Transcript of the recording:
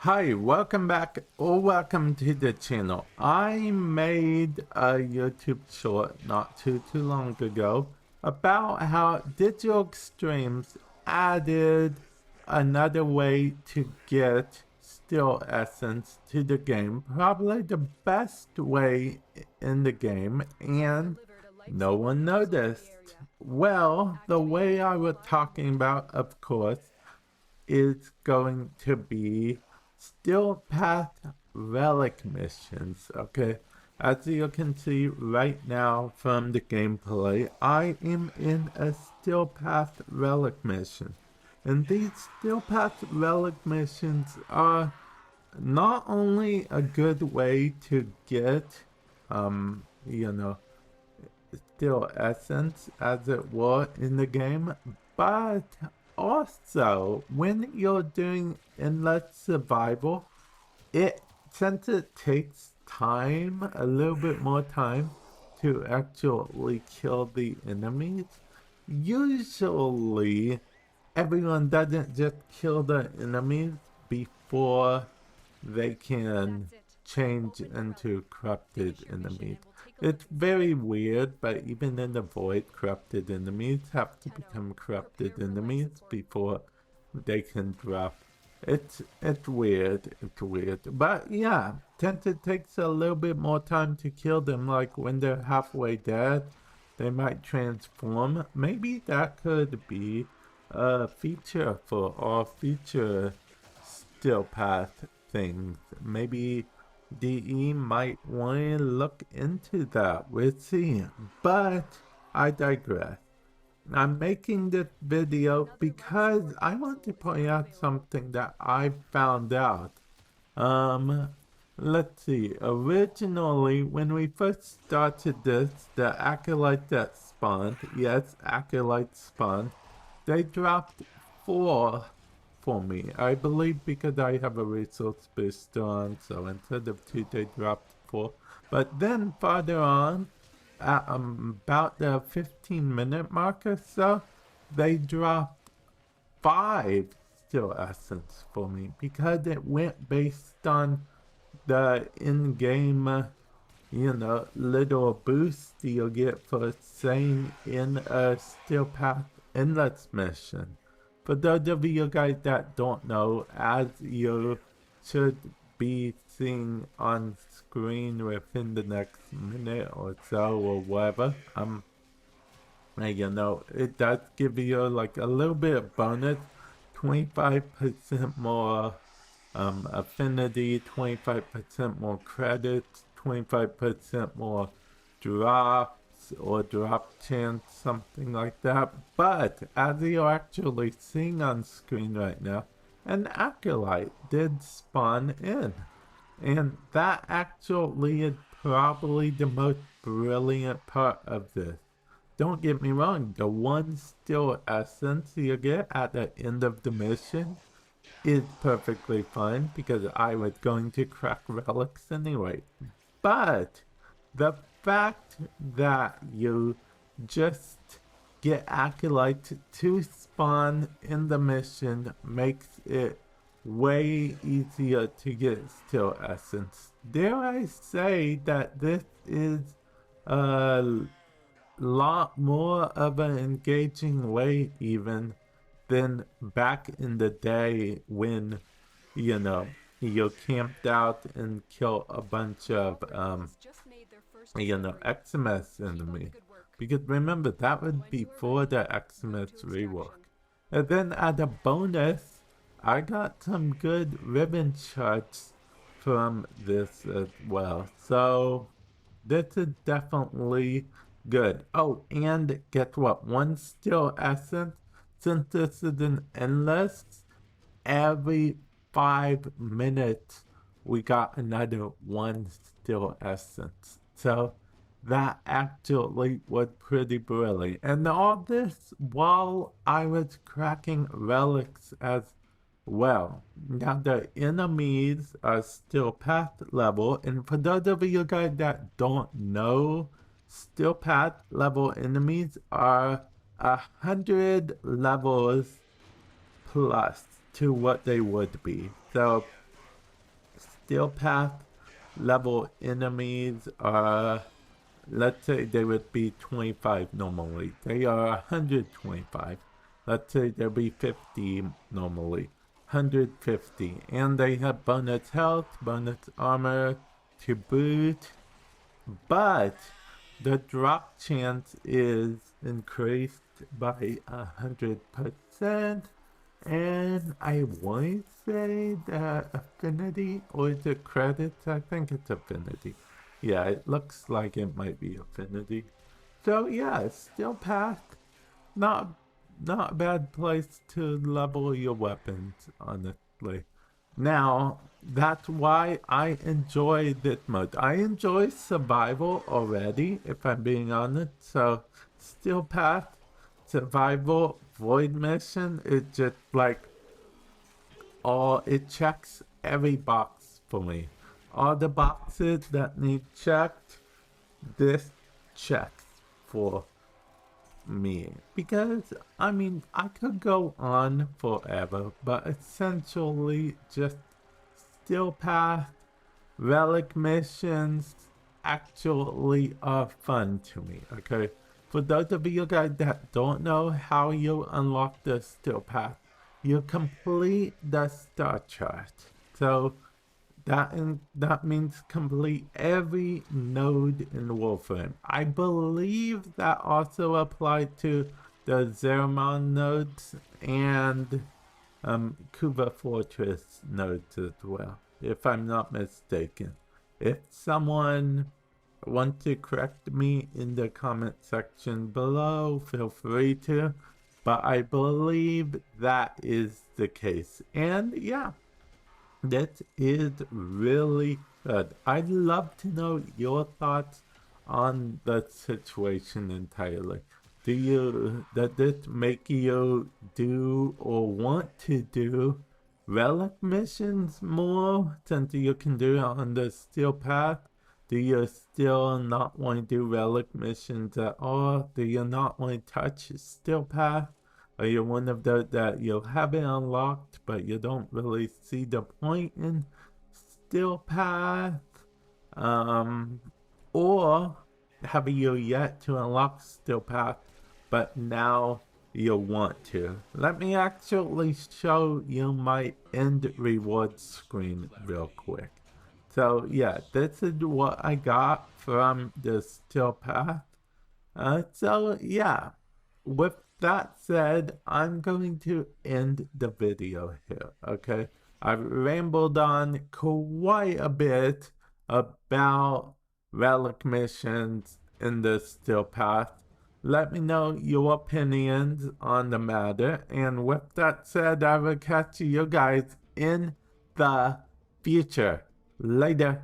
Hi, welcome back or welcome to the channel. I made a YouTube short not too long ago about how Digital Extremes added another way to get Still Essence to the game. Probably the best way in the game, and no one noticed. Well, the way I was talking about, of course, is going to be Still Path Relic missions, okay? As you can see right now from the gameplay, I am in a Still Path Relic mission. And these Still Path Relic missions are not only a good way to get, still essence as it were in the game, but also when you're doing endless survival, since it takes time, a little bit more time to actually kill the enemies, usually everyone doesn't just kill the enemies before they can change into corrupted enemies. It's very weird, but even in the void, corrupted enemies have to become corrupted enemies before they can drop. It's weird, but yeah, since it takes a little bit more time to kill them, like when they're halfway dead, they might transform. Maybe that could be a feature for all future Still Path things. Maybe DE might want to look into that. We'll see. But I digress. I'm making this video because I want to point out something that I found out. Let's see. Originally, when we first started this, the Acolyte that spawned, yes, Acolyte spawned, they dropped 4 for me. I believe because I have a resource booster on, so instead of 2 they dropped 4. But then farther on, at about the 15-minute mark or so, they dropped 5 Still Essence for me because it went based on the in-game, little boost you'll get for staying in a Still Path Endless mission. For those of you guys that don't know, as you should be seeing on screen within the next minute or so or whatever, it does give you like a little bit of bonus, 25% more affinity, 25% more credits, 25% more drops or drop chance, something like that. But as you're actually seeing on screen right now, an Acolyte did spawn in. And that actually is probably the most brilliant part of this. Don't get me wrong, the one Still Essence you get at the end of the mission is perfectly fine because I was going to crack relics anyway. But the fact that you just get Acolyte to spawn in the mission makes it way easier to get Still Essence. Dare I say that this is a lot more of an engaging way even than back in the day when, you camped out and killed a bunch of, XMS enemy. Because remember, that was before the XMS rework. And then as a bonus, I got some good ribbon shots from this as well. So, this is definitely good. Oh, and guess what? One Still Essence, since this is an endless, every 5 minutes we got another 1 Still Essence. So that actually was pretty brilliant. And all this while I was cracking relics as well. Now the enemies are Still Path level, and for those of you guys that don't know, Still Path level enemies are 100 levels plus to what they would be. So Steel Path level enemies are, let's say they would be 25 normally. They are 125. Let's say they'll be 50 normally. 150. And they have bonus health, bonus armor to boot. But the drop chance is increased by 100%. And I want to say that affinity, or is it credits? I think it's affinity. Yeah, it looks like it might be affinity. So yeah, Steel Path, not a bad place to level your weapons, honestly. Now, that's why I enjoy this mode. I enjoy survival already, if I'm being honest. So, Steel Path, survival, void mission, it just like it checks every box for me. All the boxes that need checked, this checks for me. Because, I mean, I could go on forever, but essentially just Steel Path, Relic missions actually are fun to me, okay? For those of you guys that don't know how you unlock the Steel Path, you complete the star chart. So that means complete every node in Warframe. I believe that also applied to the Zermon nodes and Kuva Fortress nodes as well, if I'm not mistaken. If someone wants to correct me in the comment section below, feel free to. But I believe that is the case. And yeah, that is really good. I'd love to know your thoughts on the situation entirely. Does this make you do or want to do Relic missions more since you can do it on the Steel Path? Do you still not want to do Relic missions at all? Do you not want to touch Steel Path? Are you one of those that you have it unlocked, but you don't really see the point in Steel Path? Or have you yet to unlock Steel Path, but now you want to? Let me actually show you my end reward screen real quick. So yeah, this is what I got from the Steel Path. So yeah, with that said, I'm going to end the video here, okay? I've rambled on quite a bit about Relic missions in the Steel Path. Let me know your opinions on the matter, and with that said, I will catch you guys in the future. Later.